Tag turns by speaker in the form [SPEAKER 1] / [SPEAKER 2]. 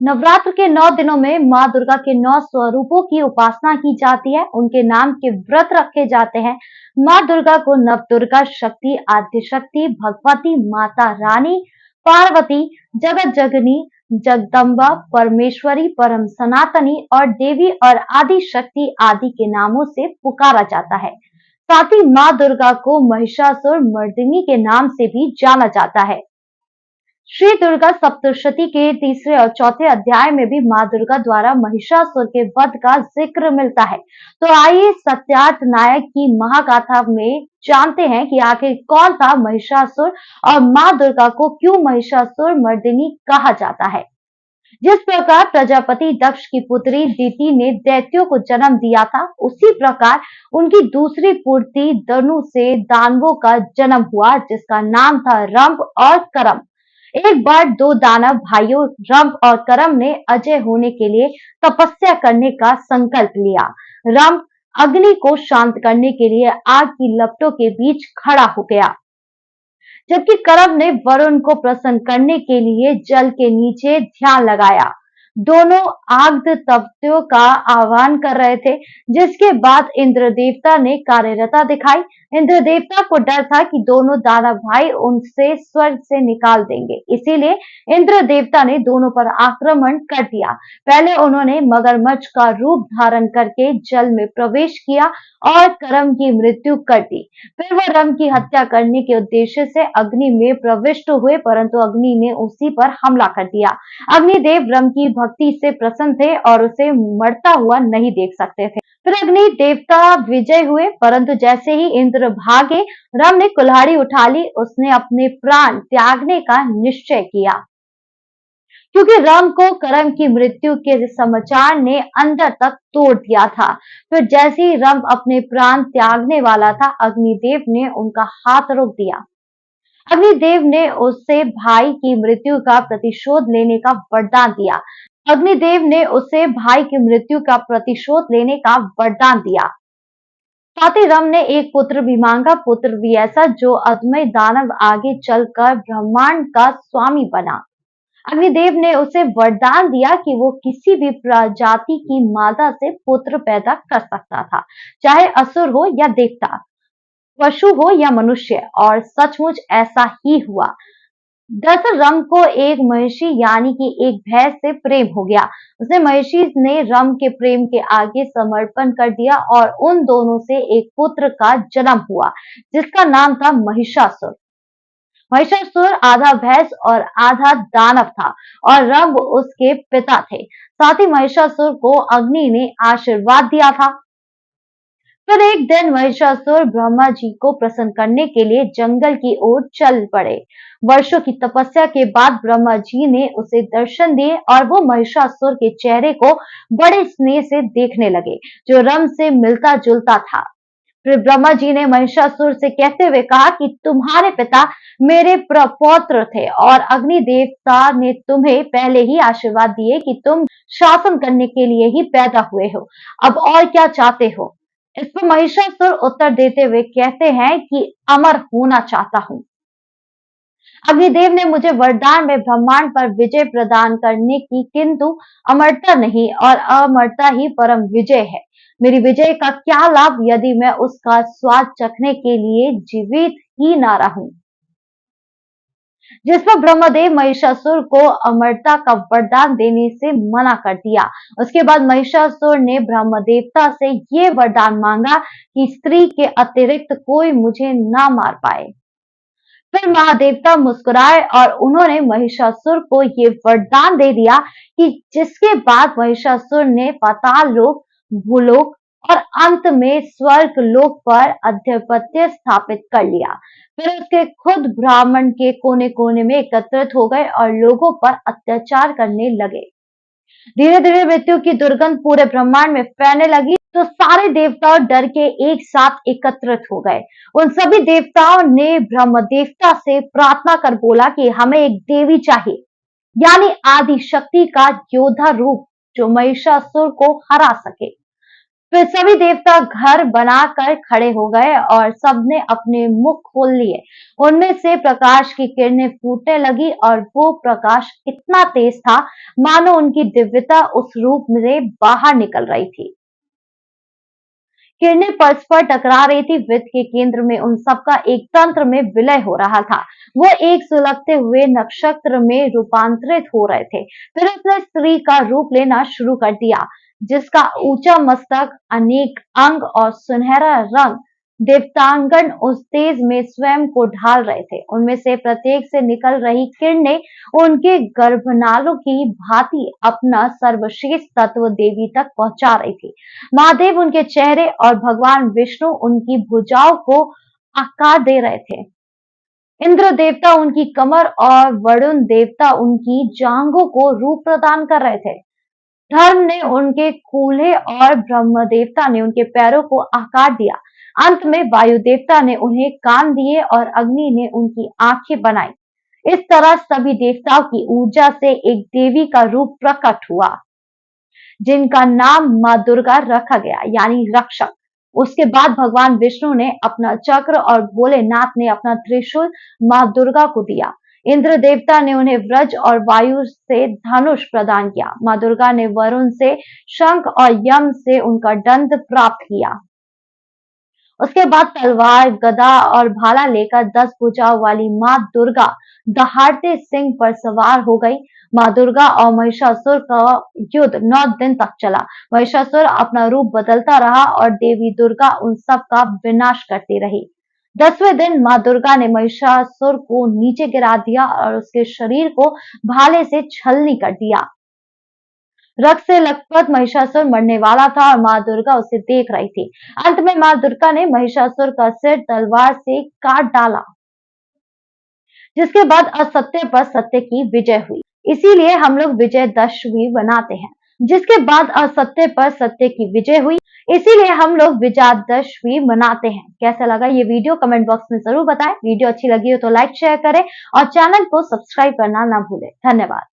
[SPEAKER 1] नवरात्र के 9 दिनों में माँ दुर्गा के 9 स्वरूपों की उपासना की जाती है। उनके नाम के व्रत रखे जाते हैं। माँ दुर्गा को नव दुर्गा शक्ति, आद्य शक्ति, भगवती, माता रानी, पार्वती, जगत जननी, जगदम्बा, परमेश्वरी, परम सनातनी और देवी और आदि शक्ति आदि के नामों से पुकारा जाता है। साथ ही माँ दुर्गा को महिषासुर मर्दिनी के नाम से भी जाना जाता है। श्री दुर्गा सप्तशती के तीसरे और चौथे अध्याय में भी माँ दुर्गा द्वारा महिषासुर के वध का जिक्र मिलता है। तो आइए सत्यार्थ नायक की महागाथा में जानते हैं कि आखिर कौन था महिषासुर और माँ दुर्गा को क्यों महिषासुर मर्दिनी कहा जाता है। जिस प्रकार प्रजापति दक्ष की पुत्री दीति ने दैत्यों को जन्म दिया था, उसी प्रकार उनकी दूसरी पुत्री दनु से दानवों का जन्म हुआ, जिसका नाम था रंभ और करम। एक बार दो दानव भाइयों रंभ और करम ने अजय होने के लिए तपस्या करने का संकल्प लिया। रंभ अग्नि को शांत करने के लिए आग की लपटों के बीच खड़ा हो गया, जबकि करम ने वरुण को प्रसन्न करने के लिए जल के नीचे ध्यान लगाया। दोनों आग तपत्यों का आह्वान कर रहे थे, जिसके बाद इंद्र देवता ने कार्यरता दिखाई। इंद्र देवता को डर था कि दोनों दानव भाई उनसे स्वर्ग से निकाल देंगे, इसीलिए इंद्र देवता ने दोनों पर आक्रमण कर दिया। पहले उन्होंने मगरमच्छ का रूप धारण करके जल में प्रवेश किया और करम की मृत्यु कर दी। फिर वह रंभ की हत्या करने के उद्देश्य से अग्नि में प्रविष्ट हुए, परंतु अग्नि ने उसी पर हमला कर दिया। अग्निदेव रंभ की भक्ति से प्रसन्न थे और उसे मरता हुआ नहीं देख सकते थे। फिर अग्नि देवता विजय हुए, परंतु जैसे ही इंद्र भागे, रंभ ने कुल्हाड़ी उठा ली। उसने अपने प्राण त्यागने का निश्चय किया, क्योंकि रंभ को करम की मृत्यु के समाचार ने अंदर तक तोड़ दिया था। फिर जैसे ही रंभ अपने प्राण त्यागने वाला था, अग्निदेव ने उनका हाथ रोक दिया। अग्निदेव ने उससे भाई की मृत्यु का प्रतिशोध लेने का वरदान दिया। अग्निदेव ने उसे भाई की मृत्यु का प्रतिशोध लेने का वरदान दिया। साथ ही रंभ ने एक पुत्र भी मांगा, पुत्र भी ऐसा जो अधमय दानव आगे चलकर ब्रह्मांड का स्वामी बना। अग्निदेव ने उसे वरदान दिया कि वो किसी भी प्रजाति की मादा से पुत्र पैदा कर सकता था, चाहे असुर हो या देवता, पशु हो या मनुष्य, और सचमुच ऐसा ही हुआ। दरअसल रंभ को एक महिषी यानी कि एक भैंस से प्रेम हो गया। उसने महिषी ने रंभ के प्रेम के आगे समर्पण कर दिया और उन दोनों से एक पुत्र का जन्म हुआ, जिसका नाम था महिषासुर। महिषासुर आधा भैंस और आधा दानव था और रंभ उसके पिता थे। साथ ही महिषासुर को अग्नि ने आशीर्वाद दिया था। फिर एक दिन महिषासुर ब्रह्मा जी को प्रसन्न करने के लिए जंगल की ओर चल पड़े। वर्षों की तपस्या के बाद ब्रह्मा जी ने उसे दर्शन दिए और वो महिषासुर के चेहरे को बड़े स्नेह से देखने लगे, जो रंभ से मिलता जुलता था। फिर ब्रह्मा जी ने महिषासुर से कहते हुए कहा कि तुम्हारे पिता मेरे प्रपौत्र थे और अग्नि देवता ने तुम्हें पहले ही आशीर्वाद दिए कि तुम शासन करने के लिए ही पैदा हुए हो। अब और क्या चाहते हो? इस पर महिषासुर उत्तर देते हुए कहते हैं कि अमर होना चाहता हूं। अग्निदेव ने मुझे वरदान में ब्रह्मांड पर विजय प्रदान करने की, किंतु अमरता नहीं और अमरता ही परम विजय है। मेरी विजय का क्या लाभ यदि मैं उसका स्वाद चखने के लिए जीवित ही ना रहूं। जिस पर ब्रह्मदेव महिषासुर को अमरता का वरदान देने से मना कर दिया। उसके बाद महिषासुर ने ब्रह्मदेवता से ये वरदान मांगा कि स्त्री के अतिरिक्त कोई मुझे ना मार पाए। फिर महादेवता मुस्कुराए और उन्होंने महिषासुर को ये वरदान दे दिया कि जिसके बाद महिषासुर ने पाताल लोक, भूलोक और अंत में स्वर्ग लोक पर आधिपत्य स्थापित कर लिया। फिर उसके खुद ब्राह्मण के कोने कोने में एकत्रित हो गए और लोगों पर अत्याचार करने लगे। धीरे धीरे मृत्यु की दुर्गंध पूरे ब्रह्मांड में फैलने लगी, तो सारे देवता डर के एक साथ एकत्रित हो गए। उन सभी देवताओं ने ब्रह्म देवता से प्रार्थना कर बोला कि हमें एक देवी चाहिए, यानी आदि शक्ति का योद्धा रूप, जो महिषासुर को हरा सके। फिर सभी देवता घर बनाकर खड़े हो गए और सबने अपने मुख खोल लिए। उनमें से प्रकाश की किरणें फूटने लगी और वो प्रकाश इतना तेज था मानो उनकी दिव्यता उस रूप से बाहर निकल रही थी। किरणें परस्पर टकरा रही थी। वृत्त के केंद्र में उन सबका एक तंत्र में विलय हो रहा था। वो एक सुलगते हुए नक्षत्र में रूपांतरित हो रहे थे। फिर उसने स्त्री का रूप लेना शुरू कर दिया, जिसका ऊंचा मस्तक, अनेक अंग और सुनहरा रंग देवतांगन उस तेज में स्वयं को ढाल रहे थे। उनमें से प्रत्येक से निकल रही किरणें उनके गर्भनालों की भांति अपना सर्वश्रेष्ठ तत्व देवी तक पहुंचा रही थी। महादेव उनके चेहरे और भगवान विष्णु उनकी भुजाओं को आकार दे रहे थे। इंद्र देवता उनकी कमर और वरुण देवता उनकी जांघों को रूप प्रदान कर रहे थे। धर्म ने उनके कूल्हे और ब्रह्म देवता ने उनके पैरों को आकार दिया। अंत में वायु देवता ने उन्हें कान दिए और अग्नि ने उनकी आंखें बनाई। इस तरह सभी देवताओं की ऊर्जा से एक देवी का रूप प्रकट हुआ, जिनका नाम मां दुर्गा रखा गया, यानी रक्षक। उसके बाद भगवान विष्णु ने अपना चक्र और भोलेनाथ ने अपना त्रिशूल मां दुर्गा को दिया। इंद्र देवता ने उन्हें व्रज और वायु से धनुष प्रदान किया। मां दुर्गा ने वरुण से शंख और यम से उनका दंड प्राप्त किया। उसके बाद तलवार, गदा और भाला लेकर 10 भुजाओं वाली मां दुर्गा दहाड़ते सिंह पर सवार हो गई। मां दुर्गा और महिषासुर का युद्ध 9 दिन तक चला। महिषासुर अपना रूप बदलता रहा और देवी दुर्गा उन सब का विनाश करती रही। 10वें दिन मां दुर्गा ने महिषासुर को नीचे गिरा दिया और उसके शरीर को भाले से छलनी कर दिया। रक्त से लथपथ महिषासुर मरने वाला था और मां दुर्गा उसे देख रही थी। अंत में मां दुर्गा ने महिषासुर का सिर तलवार से काट डाला, जिसके बाद असत्य पर सत्य की विजय हुई। इसीलिए हम लोग विजयदशमी बनाते हैं। जिसके बाद असत्य पर सत्य की विजय हुई, इसीलिए हम लोग विजयादशमी मनाते हैं। कैसा लगा ये वीडियो कमेंट बॉक्स में जरूर बताएं। वीडियो अच्छी लगी हो तो लाइक शेयर करें और चैनल को सब्सक्राइब करना ना भूलें। धन्यवाद।